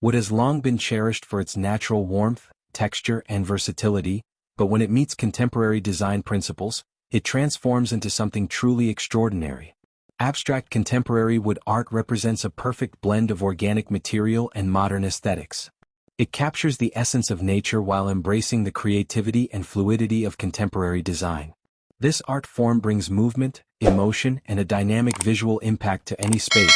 Wood has long been cherished for its natural warmth, texture, and versatility, but when it meets contemporary design principles, it transforms into something truly extraordinary. Abstract contemporary wood art represents a perfect blend of organic material and modern aesthetics. It captures the essence of nature while embracing the creativity and fluidity of contemporary design. This art form brings movement, emotion, and a dynamic visual impact to any space,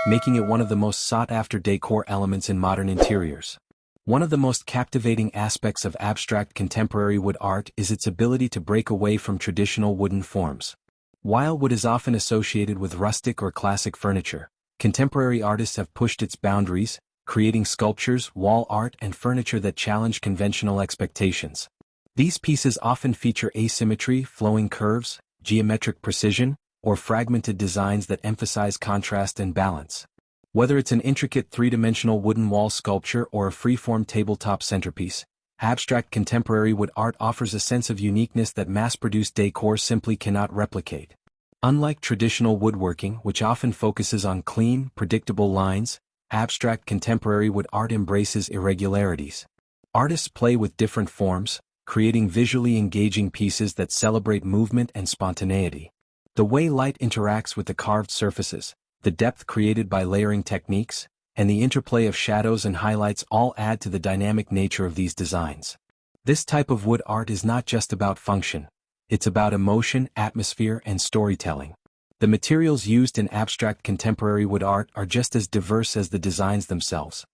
making it one of the most sought-after decor elements in modern interiors. One of the most captivating aspects of abstract contemporary wood art is its ability to break away from traditional wooden forms. While wood is often associated with rustic or classic furniture, contemporary artists have pushed its boundaries, creating sculptures, wall art, and furniture that challenge conventional expectations. These pieces often feature asymmetry, flowing curves, geometric precision, or fragmented designs that emphasize contrast and balance. Whether it's an intricate three-dimensional wooden wall sculpture or a free-form tabletop centerpiece, abstract contemporary wood art offers a sense of uniqueness that mass-produced decor simply cannot replicate. Unlike traditional woodworking, which often focuses on clean, predictable lines, abstract contemporary wood art embraces irregularities. Artists play with different forms, creating visually engaging pieces that celebrate movement and spontaneity. The way light interacts with the carved surfaces, the depth created by layering techniques, and the interplay of shadows and highlights all add to the dynamic nature of these designs. This type of wood art is not just about function, it's about emotion, atmosphere, and storytelling. The materials used in abstract contemporary wood art are just as diverse as the designs themselves.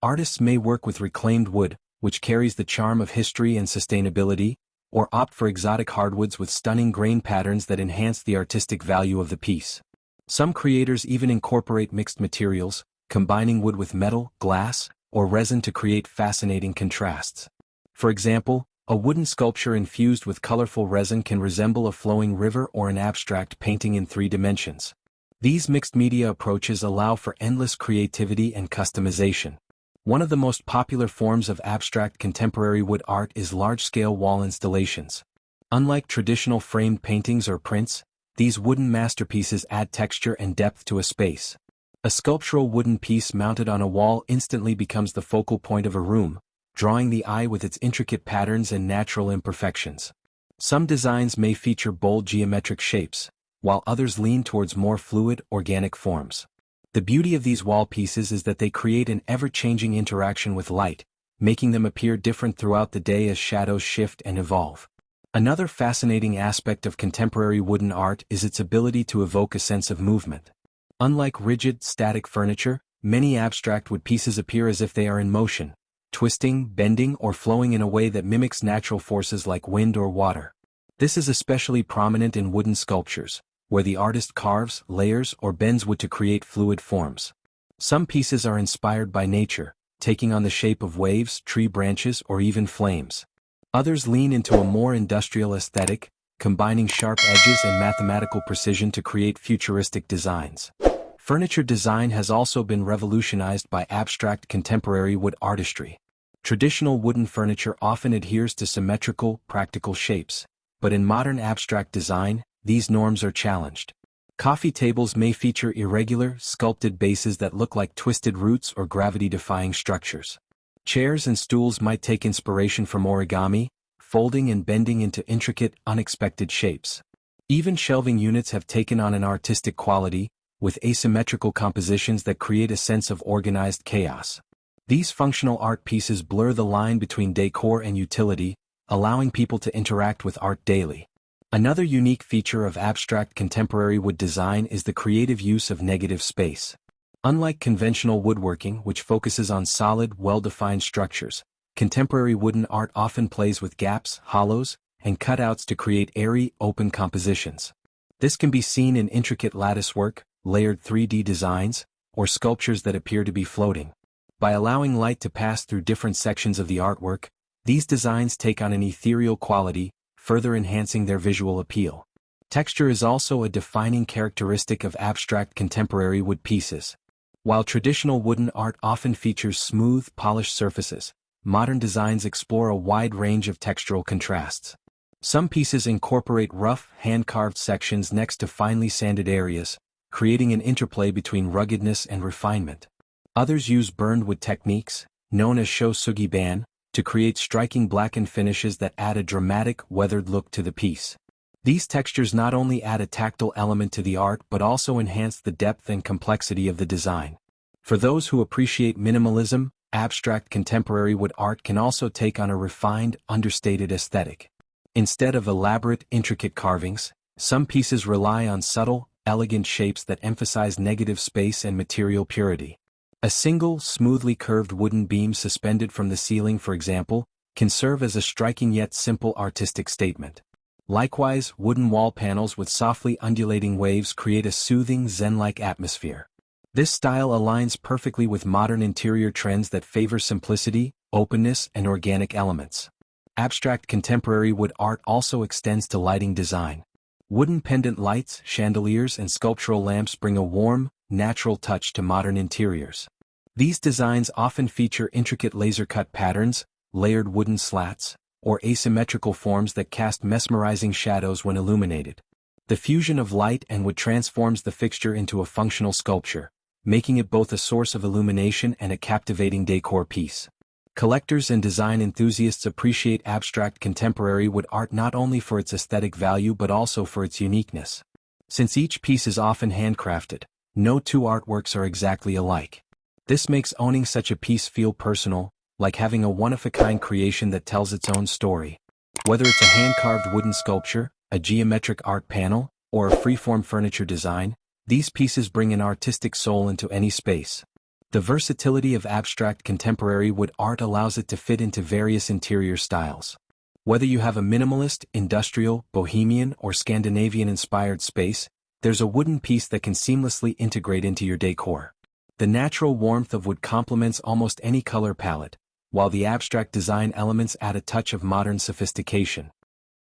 Artists may work with reclaimed wood, which carries the charm of history and sustainability, or opt for exotic hardwoods with stunning grain patterns that enhance the artistic value of the piece. Some creators even incorporate mixed materials, combining wood with metal, glass, or resin to create fascinating contrasts. For example, a wooden sculpture infused with colorful resin can resemble a flowing river or an abstract painting in 3 dimensions. These mixed media approaches allow for endless creativity and customization. One of the most popular forms of abstract contemporary wood art is large-scale wall installations. Unlike traditional framed paintings or prints, these wooden masterpieces add texture and depth to a space. A sculptural wooden piece mounted on a wall instantly becomes the focal point of a room, drawing the eye with its intricate patterns and natural imperfections. Some designs may feature bold geometric shapes, while others lean towards more fluid, organic forms. The beauty of these wall pieces is that they create an ever-changing interaction with light, making them appear different throughout the day as shadows shift and evolve. Another fascinating aspect of contemporary wooden art is its ability to evoke a sense of movement. Unlike rigid, static furniture, many abstract wood pieces appear as if they are in motion, twisting, bending, or flowing in a way that mimics natural forces like wind or water. This is especially prominent in wooden sculptures, where the artist carves, layers, or bends wood to create fluid forms. Some pieces are inspired by nature, taking on the shape of waves, tree branches, or even flames. Others lean into a more industrial aesthetic, combining sharp edges and mathematical precision to create futuristic designs. Furniture design has also been revolutionized by abstract contemporary wood artistry. Traditional wooden furniture often adheres to symmetrical, practical shapes, but in modern abstract design, these norms are challenged. Coffee tables may feature irregular, sculpted bases that look like twisted roots or gravity-defying structures. Chairs and stools might take inspiration from origami, folding and bending into intricate, unexpected shapes. Even shelving units have taken on an artistic quality, with asymmetrical compositions that create a sense of organized chaos. These functional art pieces blur the line between decor and utility, allowing people to interact with art daily. Another unique feature of abstract contemporary wood design is the creative use of negative space. Unlike conventional woodworking, which focuses on solid, well-defined structures, contemporary wooden art often plays with gaps, hollows, and cutouts to create airy, open compositions. This can be seen in intricate latticework, layered 3D designs, or sculptures that appear to be floating. By allowing light to pass through different sections of the artwork, these designs take on an ethereal quality, further enhancing their visual appeal. Texture is also a defining characteristic of abstract contemporary wood pieces. While traditional wooden art often features smooth, polished surfaces, modern designs explore a wide range of textural contrasts. Some pieces incorporate rough, hand-carved sections next to finely sanded areas, creating an interplay between ruggedness and refinement. Others use burned wood techniques, known as shosugi-ban, to create striking blackened finishes that add a dramatic, weathered look to the piece. These textures not only add a tactile element to the art but also enhance the depth and complexity of the design. For those who appreciate minimalism, abstract contemporary wood art can also take on a refined, understated aesthetic. Instead of elaborate, intricate carvings, some pieces rely on subtle, elegant shapes that emphasize negative space and material purity. A single, smoothly curved wooden beam suspended from the ceiling, for example, can serve as a striking yet simple artistic statement. Likewise, wooden wall panels with softly undulating waves create a soothing, zen-like atmosphere. This style aligns perfectly with modern interior trends that favor simplicity, openness, and organic elements. Abstract contemporary wood art also extends to lighting design. Wooden pendant lights, chandeliers, and sculptural lamps bring a warm, natural touch to modern interiors. These designs often feature intricate laser-cut patterns, layered wooden slats, or asymmetrical forms that cast mesmerizing shadows when illuminated. The fusion of light and wood transforms the fixture into a functional sculpture, making it both a source of illumination and a captivating decor piece. Collectors and design enthusiasts appreciate abstract contemporary wood art not only for its aesthetic value but also for its uniqueness. Since each piece is often handcrafted, no two artworks are exactly alike. This makes owning such a piece feel personal, like having a one-of-a-kind creation that tells its own story. Whether it's a hand-carved wooden sculpture, a geometric art panel, or a freeform furniture design, these pieces bring an artistic soul into any space. The versatility of abstract contemporary wood art allows it to fit into various interior styles. Whether you have a minimalist, industrial, bohemian, or Scandinavian-inspired space, there's a wooden piece that can seamlessly integrate into your decor. The natural warmth of wood complements almost any color palette, while the abstract design elements add a touch of modern sophistication.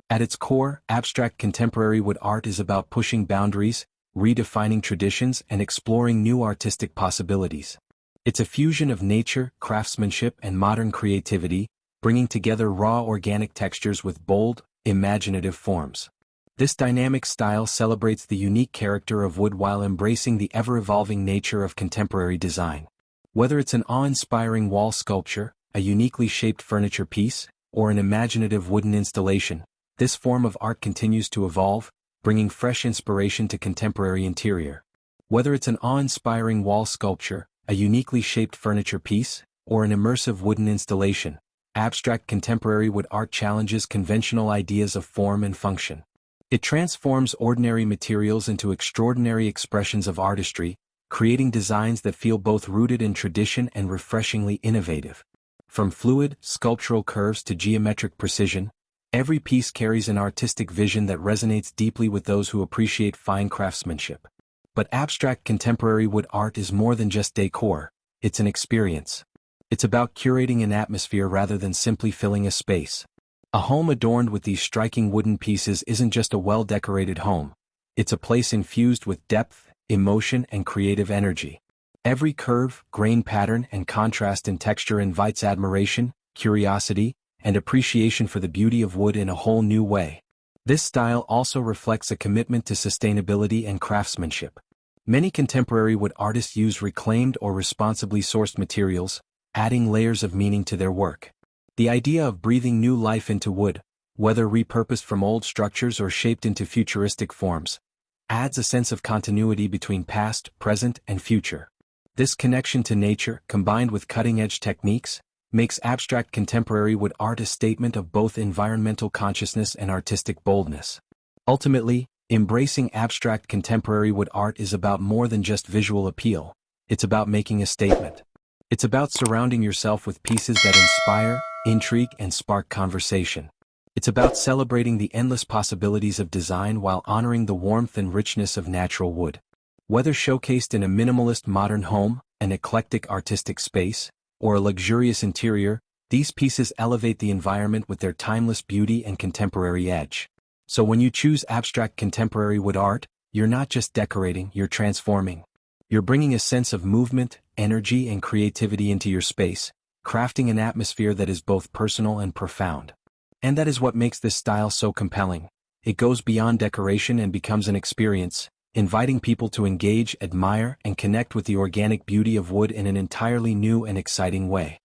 At its core, abstract contemporary wood art is about pushing boundaries, redefining traditions, and exploring new artistic possibilities. It's a fusion of nature, craftsmanship, and modern creativity, bringing together raw organic textures with bold, imaginative forms. This dynamic style celebrates the unique character of wood while embracing the ever-evolving nature of contemporary design. Whether it's an awe-inspiring wall sculpture, a uniquely shaped furniture piece, or an imaginative wooden installation, this form of art continues to evolve, bringing fresh inspiration to contemporary interior. Whether it's an awe-inspiring wall sculpture, a uniquely shaped furniture piece, or an immersive wooden installation, abstract contemporary wood art challenges conventional ideas of form and function. It transforms ordinary materials into extraordinary expressions of artistry, creating designs that feel both rooted in tradition and refreshingly innovative. From fluid, sculptural curves to geometric precision, every piece carries an artistic vision that resonates deeply with those who appreciate fine craftsmanship. But abstract contemporary wood art is more than just decor, it's an experience. It's about curating an atmosphere rather than simply filling a space. A home adorned with these striking wooden pieces isn't just a well-decorated home, it's a place infused with depth, emotion, and creative energy. Every curve, grain pattern, and contrast in texture invites admiration, curiosity, and appreciation for the beauty of wood in a whole new way. This style also reflects a commitment to sustainability and craftsmanship. Many contemporary wood artists use reclaimed or responsibly sourced materials, adding layers of meaning to their work. The idea of breathing new life into wood, whether repurposed from old structures or shaped into futuristic forms, adds a sense of continuity between past, present, and future. This connection to nature, combined with cutting-edge techniques, makes abstract contemporary wood art a statement of both environmental consciousness and artistic boldness. Ultimately, embracing abstract contemporary wood art is about more than just visual appeal, it's about making a statement. It's about surrounding yourself with pieces that inspire, intrigue, and spark conversation. It's about celebrating the endless possibilities of design while honoring the warmth and richness of natural wood. Whether showcased in a minimalist modern home, an eclectic artistic space, or a luxurious interior, these pieces elevate the environment with their timeless beauty and contemporary edge. So when you choose abstract contemporary wood art, you're not just decorating, you're transforming. You're bringing a sense of movement, energy, and creativity into your space, crafting an atmosphere that is both personal and profound. And that is what makes this style so compelling. It goes beyond decoration and becomes an experience, inviting people to engage, admire, and connect with the organic beauty of wood in an entirely new and exciting way.